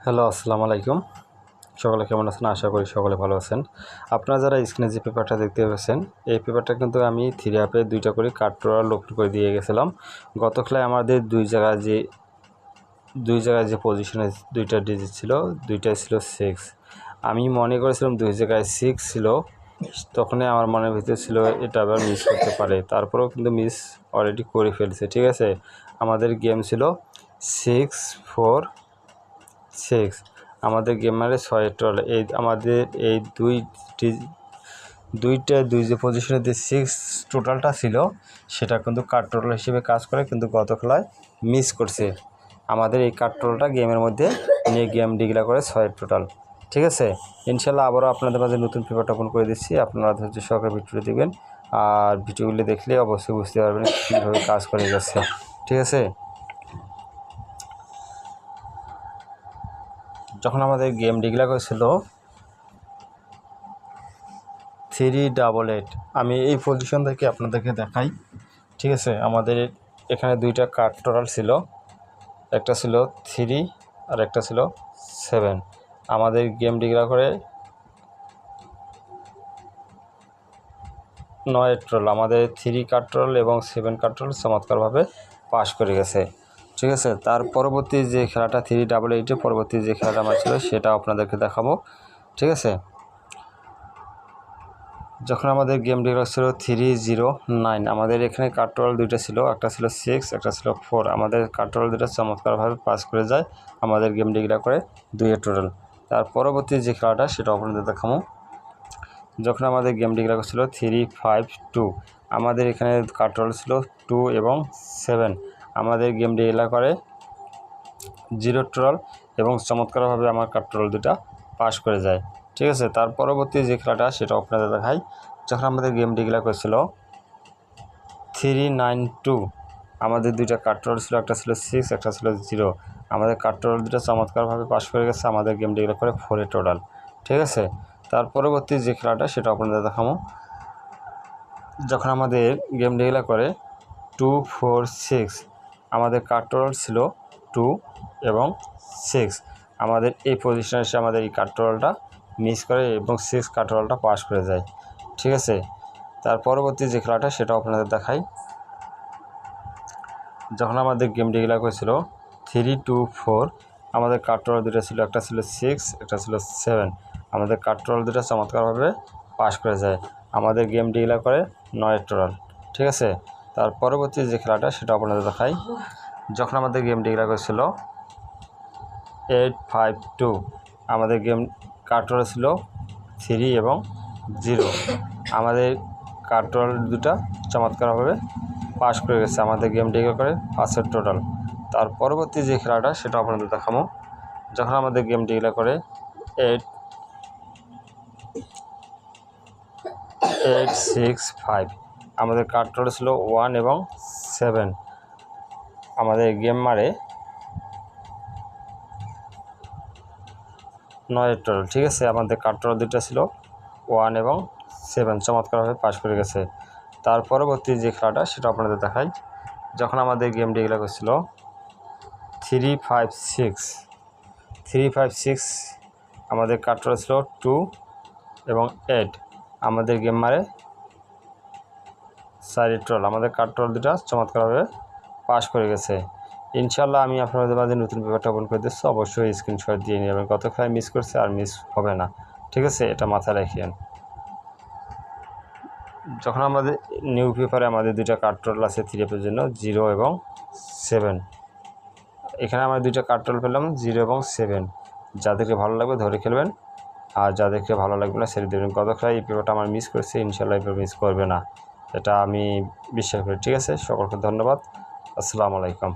Hello, আসসালামু আলাইকুম। সকলে কেমন আছেন? আশা করি সকলে ভালো আছেন। আপনারা যারা স্ক্রিনে যে পেপারটা দেখতে পাচ্ছেন, এই পেপারটা কিন্তু আমি 3 অ্যাপে 2টা করে কাট্রোলার লোড করে দিয়ে গেছিলাম। গত খেলায় আমাদের দুই জায়গায় যে পজিশনে 2টা ডিজিট ছিল, 2টাই ছিল 6। আমি মনে করেছিলাম 2 জায়গায় 6 ছিল, তখনই আমার মনের ভিতরে ছিল এটা আবার মিস করতে পারে। তারপরেও কিন্তু মিস অলরেডি করে ফেলছে। ঠিক আছে, আমাদের গেম ছিল 6 4 6। আমাদের গেমারে 6 টল। এই আমাদের এই দুই যে পজিশনে যে 6 টোটালটা ছিল সেটা কিন্তু কাট টোটাল হিসেবে কাজ করে, কিন্তু গত খেলায় মিস করছে। আমাদের এই কাট টোটালটা গেমের মধ্যে নিয়ে গেম ডিক্লেয়ার করে 6 টোটাল। ঠিক আছে, ইনশাল্লাহ আবারও আপনাদের মাঝে নতুন পেপারটা ওপেন করে দিচ্ছি। আপনারা ধৈর্য সহকারে ভিডিওটি দেখবেন, আর ভিডিওগুলি দেখলে অবশ্যই বুঝতে পারবেন কীভাবে কাজ করে যাচ্ছে। ঠিক আছে, যখন আমাদের গেম ডিক্লেয়ার করেছিল 388, আমি এই পজিশন থেকে আপনাদেরকে দেখাই। ঠিক আছে, আমাদের এখানে 2টা কার্ড টোটাল ছিল, একটা ছিল 3 আর একটা ছিল 7। আমাদের গেম ডিক্লেয়ার করে 9 টোটাল। আমাদের 3 কার্ড টোটাল এবং 7 কার্ড টোটাল চমৎকারভাবে পাস করে গেছে। ঠিক আছে, তার পরবর্তী যে খেলাটা 388 পরবর্তী যে খেলাটা আমার ছিল সেটা আপনাদেরকে দেখাবো। ঠিক আছে, যখন আমাদের গেম ডিক্লেয়ার ছিল 309, আমাদের এখানে কার্ড টোটাল 2টা ছিল, একটা ছিল 6 একটা ছিল 4। আমাদের কার্ড টোটাল 2টা চমৎকারভাবে পাস করে যায়, আমাদের গেম ডিক্লেয়ার করে 2 টোটাল। তার পরবর্তী যে খেলাটা সেটা আপনাদের দেখাবো। যখন আমাদের গেম ডিক্লেয়ার করছিল 352, আমাদের এখানে কার্ড টোটাল ছিল 2 এবং 7। আমাদের গেম ডিক্লেয়ার করে 0 টোটাল এবং চমৎকারভাবে আমার কার্ড টোটাল 2টা পাস করে যায়। ঠিক আছে, তার পরবর্তী যে খেলাটা সেটা আপনাদের দেখাই। যখন আমাদের গেম ডিক্লেয়ার করেছিল 392, আমাদের 2টা কার্ড টোটাল ছিল, একটা ছিল 6 একটা ছিল 0। আমাদের কার্ড টোটাল 2টা চমৎকারভাবে পাস করে গেছে, আমাদের গেম ডিক্লেয়ার করে 4 টোটাল। ঠিক আছে, তার পরবর্তী যে খেলাটা সেটা আপনাদের দেখাবো। যখন আমাদের গেম ডিক্লেয়ার করে 246, আমাদের কার্ড টোটাল ছিল 2 এবং 6। আমাদের এই পজিশনে এসে আমাদের এই কার্ড টোটালটা মিস করে এবং 6 কার্ড টোটালটা পাস করে যায়। ঠিক আছে, তার পরবর্তী যে খেলাটা সেটাও আপনাদের দেখাই। যখন আমাদের গেম ডিক্লেয়ার করেছিল 324, আমাদের কার্ড টোটাল 2টা ছিল, একটা ছিল 6 একটা ছিল 7। আমাদের কার্ড টোটাল 2টা চমৎকারভাবে পাস করে যায়, আমাদের গেম ডিক্লেয়ার করে 9 টোটাল। ঠিক আছে, তার পরবর্তী যে খেলাটা সেটা আপনাদের দেখাই। যখন আমাদের গেম ডিক্লেয়ার করেছিল 852, আমাদের গেম কার্ড টোটাল ছিল 3 এবং 0। আমাদের কার্ড টোটাল 2টা চমৎকারভাবে পাস করে গেছে, আমাদের গেম ডিক্লেয়ার করে 5 টোটাল। তার পরবর্তী যে খেলাটা সেটা আপনাদের দেখাবো। যখন আমাদের গেম ডিক্লেয়ার করে 865, আমাদের কার্ড টোটাল ছিল 1 এবং 7। আমাদের গেম মারে 9 টোটাল। ঠিক আছে, আমাদের কার্ড টোটাল 2টা ছিল 1 এবং 7, চমৎকারভাবে পাস করে গেছে। তার পরবর্তী যে খেলাটা সেটা আপনাদের দেখাই। যখন আমাদের গেম ডিক্লেয়ার করছিল 356, আমাদের কার্ড টোটাল ছিল 2 এবং 8। আমাদের গেম মারে 4 টোটাল। আমাদের কার্ড টোটাল 2টা চমৎকারভাবে পাস করে গেছে। ইনশাল্লাহ আমি আপনাদের মাঝে নতুন পেপারটা ওপেন করে দিচ্ছি, অবশ্যই স্ক্রিনশট দিয়ে নেবেন। গত খেলায় মিস করছে, আর মিস হবে না। ঠিক আছে, এটা মাথায় রাখিয়েন। যখন আমাদের নিউ পেপারে আমাদের 2টা কার্ড টোটাল আছে 3 এর জন্য 0 এবং 7। এখানে আমরা 2টা কার্ড টোটাল পেলাম 0 এবং 7। যাদেরকে ভালো লাগবে ধরে খেলবেন, আর যাদেরকে ভালো লাগবে না ছেড়ে দেবেন। গত খেলায় এই পেপারটা আমার মিস করেছে, ইনশাল্লাহ এই পেপার মিস করবে না, এটা আমি বিশ্বাস করি। ঠিক আছে, সকলকে ধন্যবাদ। আসসালামু আলাইকুম।